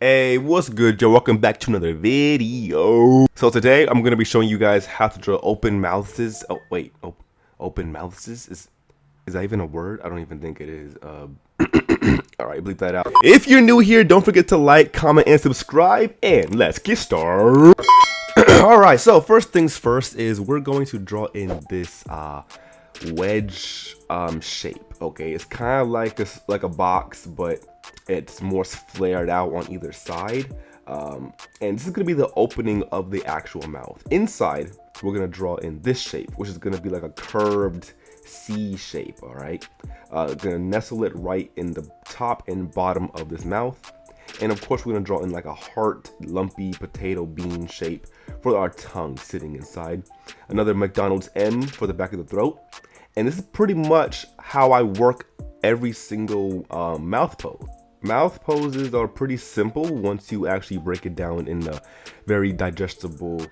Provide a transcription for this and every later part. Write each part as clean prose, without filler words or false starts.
Hey, what's good, Joe? Welcome back to another video. So today I'm gonna be showing you guys how to draw open mouths. Oh wait, open mouths is that even a word? I don't even think it is. All right, bleep that out. If you're new here, don't forget to like, comment, and subscribe. And let's get started. All right. So first things first is we're going to draw in this wedge shape. Okay, it's kind of like this, like a box, but it's more flared out on either side. And this is going to be the opening of the actual mouth. Inside, we're going to draw in this shape, which is going to be like a curved C shape. All right, going to nestle it right in the top and bottom of this mouth. And of course, we're going to draw in like a heart, lumpy potato bean shape for our tongue sitting inside. Another McDonald's M for the back of the throat. And this is pretty much how I work every single mouth pose. Mouth poses are pretty simple once you actually break it down in a very digestible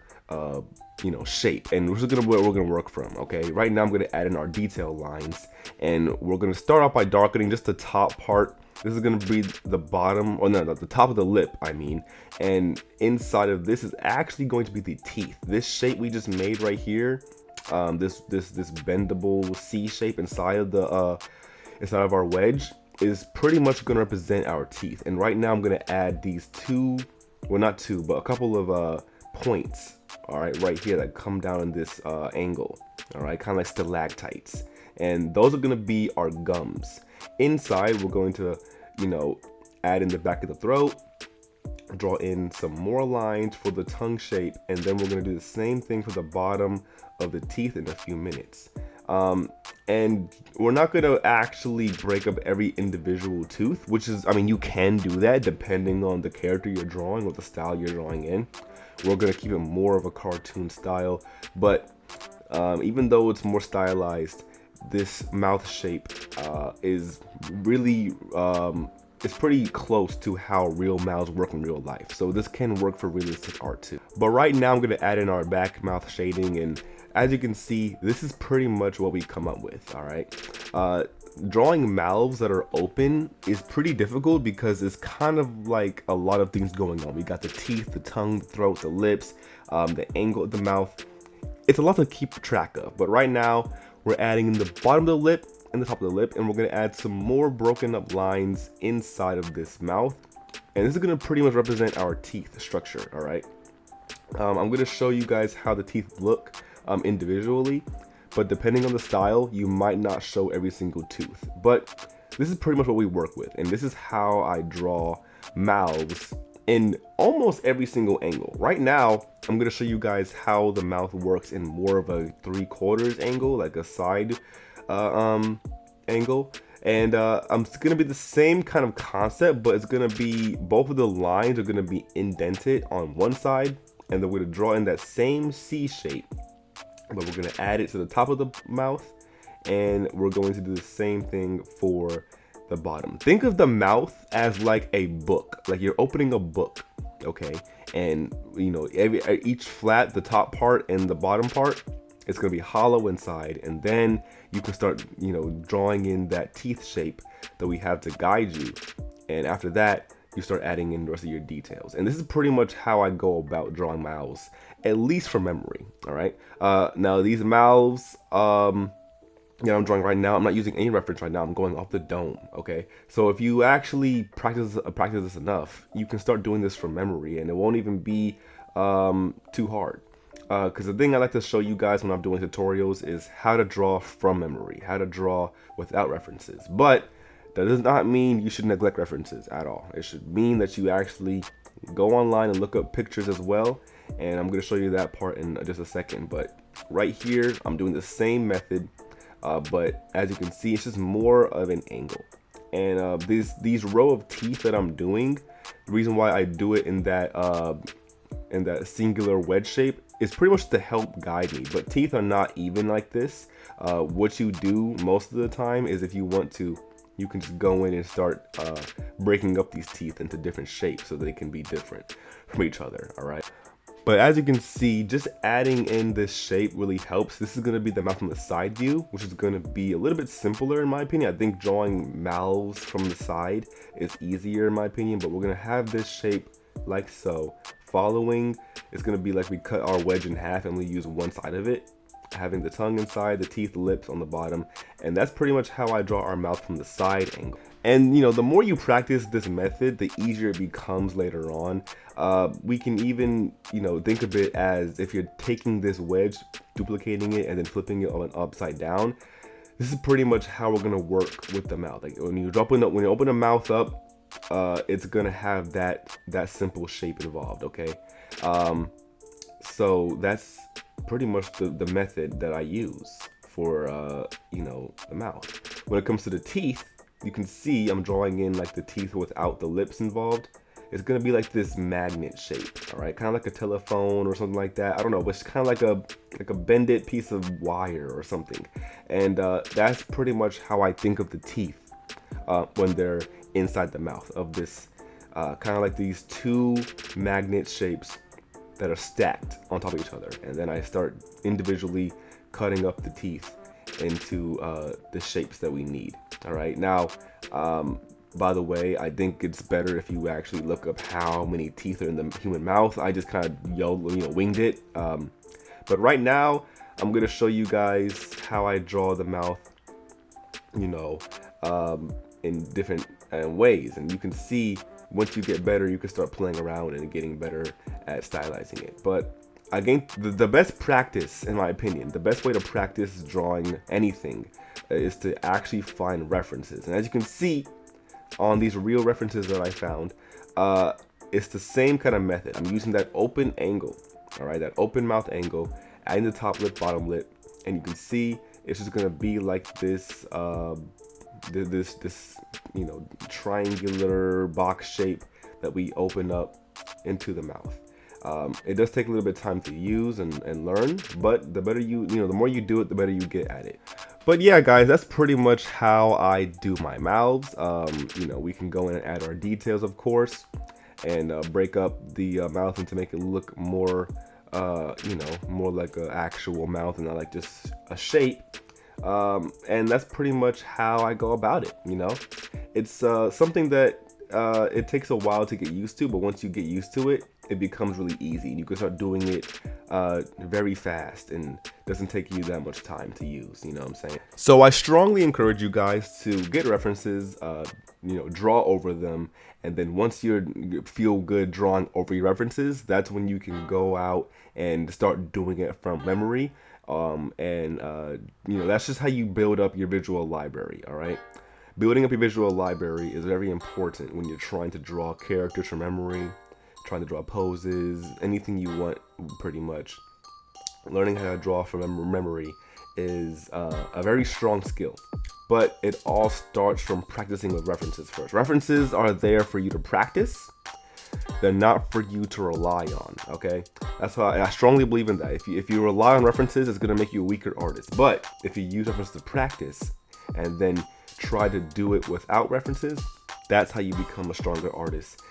shape. And this is where we're gonna work from. Okay, right now I'm gonna add in our detail lines, and we're gonna start off by darkening just the top part. This is gonna be the bottom, or no, the top of the lip, I mean. And inside of this is actually going to be the teeth. This shape we just made right here, this bendable C shape inside of our wedge, is pretty much going to represent our teeth. And right now I'm going to add these a couple of points, all right here, that come down in this angle, all right, kind of like stalactites. And those are going to be our gums. Inside, we're going to add in the back of the throat, draw in some more lines for the tongue shape, and then we're going to do the same thing for the bottom of the teeth in a few minutes. And we're not going to actually break up every individual tooth, which is, I mean, you can do that depending on the character you're drawing or the style you're drawing in. We're going to keep it more of a cartoon style, but even though it's more stylized, this mouth shape is really it's pretty close to how real mouths work in real life. So this can work for realistic art too. But right now I'm going to add in our back mouth shading, and as you can see, this is pretty much what we come up with. All right, drawing mouths that are open is pretty difficult because it's kind of like a lot of things going on. We got the teeth, the tongue, the throat, the lips, the angle of the mouth. It's a lot to keep track of. But right now we're adding in the bottom of the lip and the top of the lip, and we're going to add some more broken up lines inside of this mouth. And this is going to pretty much represent our teeth structure. All right, I'm going to show you guys how the teeth look individually, but depending on the style, you might not show every single tooth. But this is pretty much what we work with, and this is how I draw mouths in almost every single angle. Right now, I'm going to show you guys how the mouth works in more of a 3/4 angle, like a side angle. And it's going to be the same kind of concept, but it's going to be, both of the lines are going to be indented on one side, and then we're going to draw in that same C shape, but we're going to add it to the top of the mouth, and we're going to do the same thing for the bottom. Think of the mouth as like a book, like you're opening a book, okay? And each flap, the top part and the bottom part, it's going to be hollow inside, and then you can start drawing in that teeth shape that we have to guide you. And after that, you start adding in the rest of your details. And this is pretty much how I go about drawing mouths, at least from memory. All right, now these mouths I'm drawing right now, I'm not using any reference right now. I'm going off the dome. Okay, so if you actually practice this enough, you can start doing this from memory, and it won't even be too hard. Because the thing I like to show you guys when I'm doing tutorials is how to draw from memory, how to draw without references. But that does not mean you should neglect references at all. It should mean that you actually go online and look up pictures as well. And I'm going to show you that part in just a second. But right here, I'm doing the same method, but as you can see, it's just more of an angle. And these row of teeth that I'm doing, the reason why I do it in that singular wedge shape is pretty much to help guide me. But teeth are not even like this. What you do most of the time is, if you want to, you can just go in and start breaking up these teeth into different shapes so they can be different from each other. All right, But as you can see, just adding in this shape really helps. This is going to be the mouth from the side view, which is going to be a little bit simpler in my opinion. I think drawing mouths from the side is easier in my opinion, but we're going to have this shape like so. Following, it's going to be like we cut our wedge in half and we use one side of it, having the tongue inside, the teeth, lips on the bottom, and that's pretty much how I draw our mouth from the side angle. And you know, the more you practice this method, the easier it becomes later on. We can even, you know, think of it as if you're taking this wedge, duplicating it, and then flipping it on upside down. This is pretty much how we're gonna work with the mouth. Like when you open the mouth up, it's gonna have that simple shape involved. Okay, so that's pretty much the method that I use for you know, the mouth. When it comes to the teeth, you can see I'm drawing in like the teeth without the lips involved. It's gonna be like this magnet shape, all right, kind of like a telephone or something like that. I don't know, but it's kind of like a bended piece of wire or something. And that's pretty much how I think of the teeth when they're inside the mouth of this kind of like these two magnet shapes that are stacked on top of each other, and then I start individually cutting up the teeth into the shapes that we need. All right, now by the way, I think it's better if you actually look up how many teeth are in the human mouth. I just kind of winged it, but right now I'm gonna show you guys how I draw the mouth, you know, in different ways. And you can see once you get better, you can start playing around and getting better at stylizing it. But again, the best practice, in my opinion, the best way to practice drawing anything is to actually find references. And as you can see on these real references that I found, it's the same kind of method. I'm using that open angle, all right, that open mouth angle, adding the top lip, bottom lip, and you can see it's just gonna be like this this you know, triangular box shape that we open up into the mouth. It does take a little bit of time to use and learn, but the better you know, the more you do it, the better you get at it. But yeah, guys, that's pretty much how I do my mouths. You know, we can go in and add our details, of course, and break up the mouth and to make it look more, you know, more like an actual mouth and not like just a shape. And that's pretty much how I go about it. You know, it's something that it takes a while to get used to, but once you get used to it, it becomes really easy and you can start doing it very fast and doesn't take you that much time to use, you know what I'm saying? So I strongly encourage you guys to get references, you know, draw over them, and then once you feel good drawing over your references, that's when you can go out and start doing it from memory. You know, that's just how you build up your visual library. All right, building up your visual library is very important when you're trying to draw characters from memory, trying to draw poses, anything you want. Pretty much learning how to draw from memory is a very strong skill, but it all starts from practicing with references first. References are there for you to practice. They're not for you to rely on, okay? That's why I strongly believe in that. If you rely on references, it's gonna make you a weaker artist. But if you use references to practice and then try to do it without references, that's how you become a stronger artist.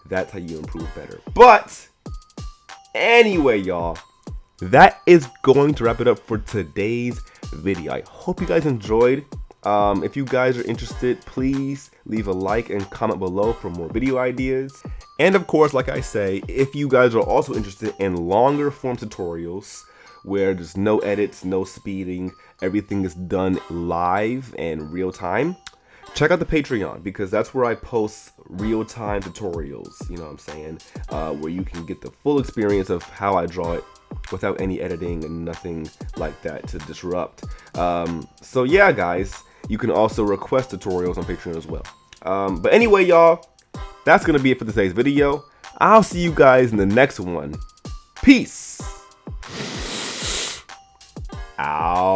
That's how you improve better. But anyway, y'all, that is going to wrap it up for today's video. I hope you guys enjoyed. If you guys are interested, please leave a like and comment below for more video ideas. And of course, like I say, if you guys are also interested in longer form tutorials where there's no edits, no speeding, everything is done live and real time, check out the Patreon, because that's where I post real-time tutorials, you know what I'm saying, where you can get the full experience of how I draw it without any editing and nothing like that to disrupt. So yeah, guys, you can also request tutorials on Patreon as well. But anyway, y'all, that's gonna be it for today's video. I'll see you guys in the next one. Peace out.